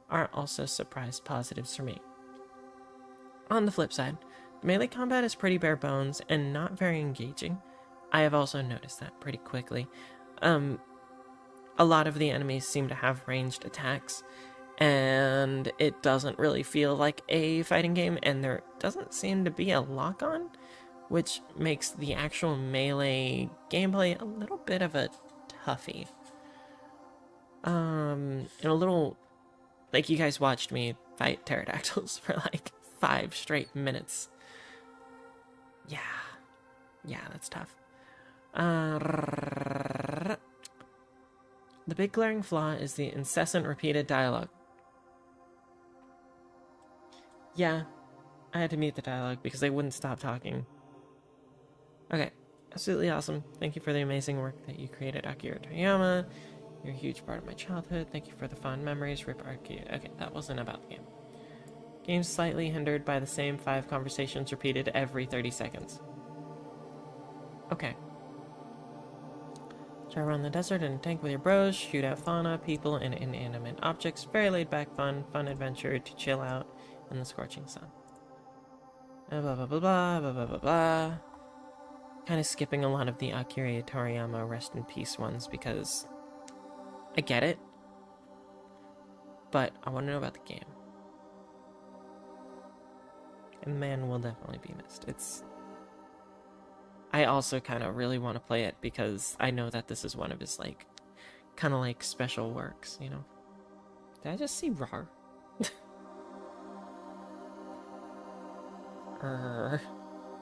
are also surprise positives for me. On the flip side, the melee combat is pretty bare bones and not very engaging. I have also noticed that pretty quickly. A lot of the enemies seem to have ranged attacks, and it doesn't really feel like a fighting game, and there doesn't seem to be a lock-on, which makes the actual melee gameplay a little bit of a toughie. And a little... Like, you guys watched me fight pterodactyls for like 5 straight minutes. Yeah, that's tough. The big glaring flaw is the incessant repeated dialogue. Yeah, I had to mute the dialogue because they wouldn't stop talking. Okay, absolutely awesome. Thank you for the amazing work that you created, Akira Toriyama. You're a huge part of my childhood. Thank you for the fond memories. Rip Arcade. Okay, that wasn't about the game. Game's slightly hindered by the same 5 conversations repeated every 30 seconds. Okay. Drive around the desert in a tank with your bros, shoot at fauna, people, and inanimate objects. Very laid-back fun adventure to chill out in the scorching sun. Blah, blah, blah, blah, blah, blah, blah, blah. Kind of skipping a lot of the Akira Toriyama rest in peace ones because... I get it, but I want to know about the game. And man will definitely be missed. I also kind of really want to play it because I know that this is one of his, like, kind of like special works, you know? Did I just see RAR?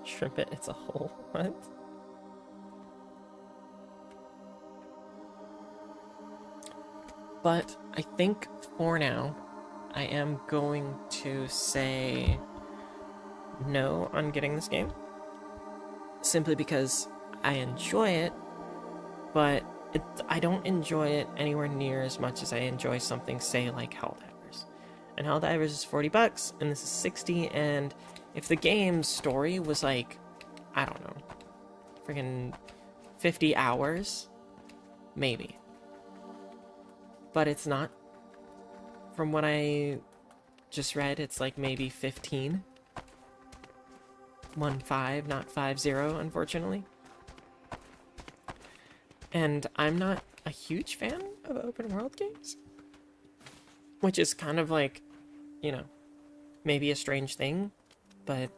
Shrimp it, it's a hole. What? But I think for now, I am going to say no on getting this game. Simply because I enjoy it, but I don't enjoy it anywhere near as much as I enjoy something, say, like Helldivers. And Helldivers is $40, and this is 60, and if the game's story was like, I don't know, friggin' 50 hours, maybe. but it's not. From what I just read, it's like maybe 15. 1-5, not 5-0, unfortunately. And I'm not a huge fan of open world games, which is kind of like, you know, maybe a strange thing, but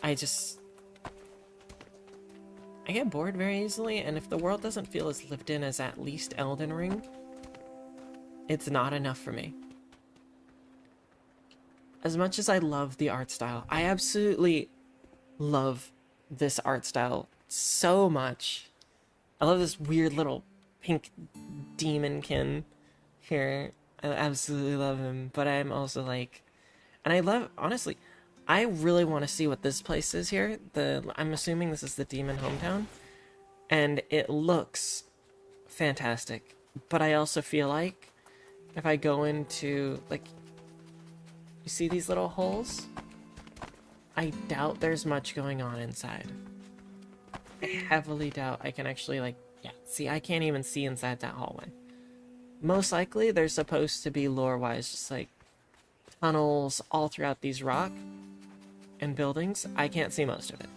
I get bored very easily, and if the world doesn't feel as lived in as at least Elden Ring, it's not enough for me. As much as I love the art style, I absolutely love this art style so much. I love this weird little pink demonkin here. I absolutely love him, but I'm also like, and I love, honestly, I really want to see what this place is here. I'm assuming this is the demon hometown, and it looks fantastic, but I also feel like if I go into, like, you see these little holes? I doubt there's much going on inside. I heavily doubt I can actually, like, yeah, see, I can't even see inside that hallway. Most likely, there's supposed to be lore-wise just, like, tunnels all throughout these rock and buildings. I can't see most of it.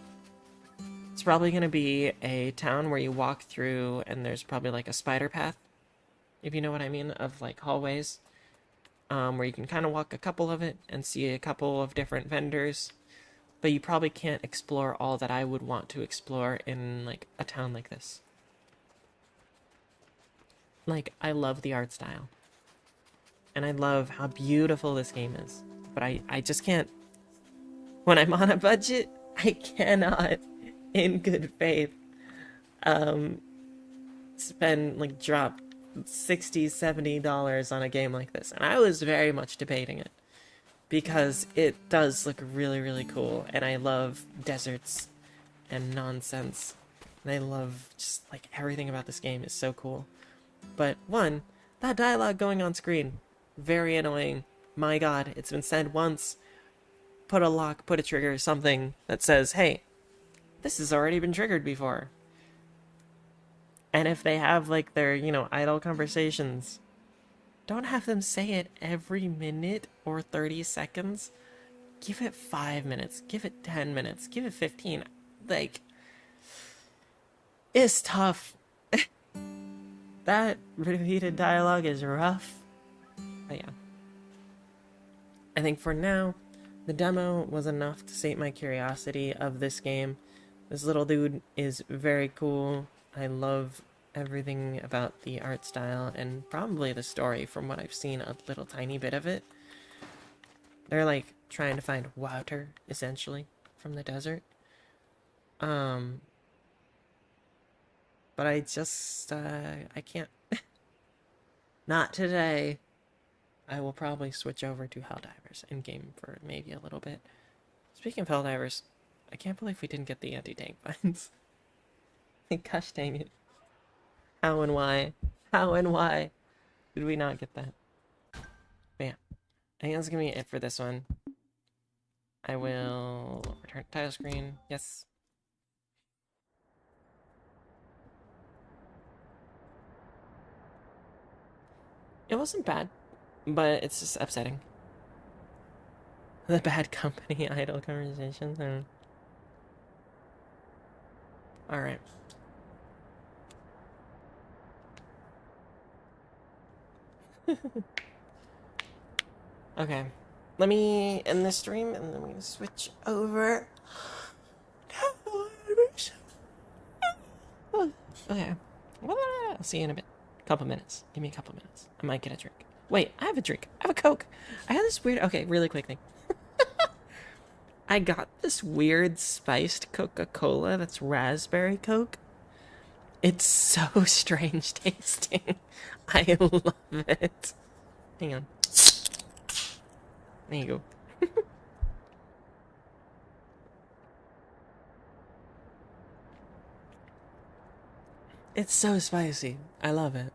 It's probably going to be a town where you walk through and there's probably, like, a spider path, if you know what I mean, of, like, hallways. Where you can kind of walk a couple of it and see a couple of different vendors, but you probably can't explore all that I would want to explore in, like, a town like this. Like, I love the art style, and I love how beautiful this game is, but I just can't, when I'm on a budget, I cannot, in good faith, spend, like, drop $60-$70 on a game like this. And I was very much debating it because it does look really, really cool, and I love deserts and nonsense, and I love just, like, everything about this game is so cool. But one, that dialogue going on screen, very annoying. My god, it's been said once. Put a lock, put a trigger, something that says, hey, this has already been triggered before. And if they have, like, their, you know, idle conversations, don't have them say it every minute or 30 seconds. Give it 5 minutes. Give it 10 minutes. Give it 15. Like, it's tough. That repeated dialogue is rough. But yeah. I think for now, the demo was enough to sate my curiosity of this game. This little dude is very cool. I love everything about the art style and probably the story from what I've seen a little tiny bit of it. They're like trying to find water, essentially, from the desert. But I just, I can't. Not today. I will probably switch over to Helldivers in game for maybe a little bit. Speaking of Helldivers, I can't believe we didn't get the anti-tank vines. Gosh dang it. How and why? How and why did we not get that? But yeah, I think that's gonna be it for this one. I will return to title screen. Yes. It wasn't bad, but it's just upsetting. The bad company idle conversations. Alright. Okay. Let me end this stream and then we're gonna switch over. Okay. I'll see you in a bit. Couple minutes. Give me a couple minutes. I might get a drink. Wait, I have a drink. I have a Coke. I had this weird... Okay, really quick thing. I got this weird spiced Coca-Cola that's raspberry Coke. It's so strange tasting. I love it. Hang on. There you go. It's so spicy. I love it.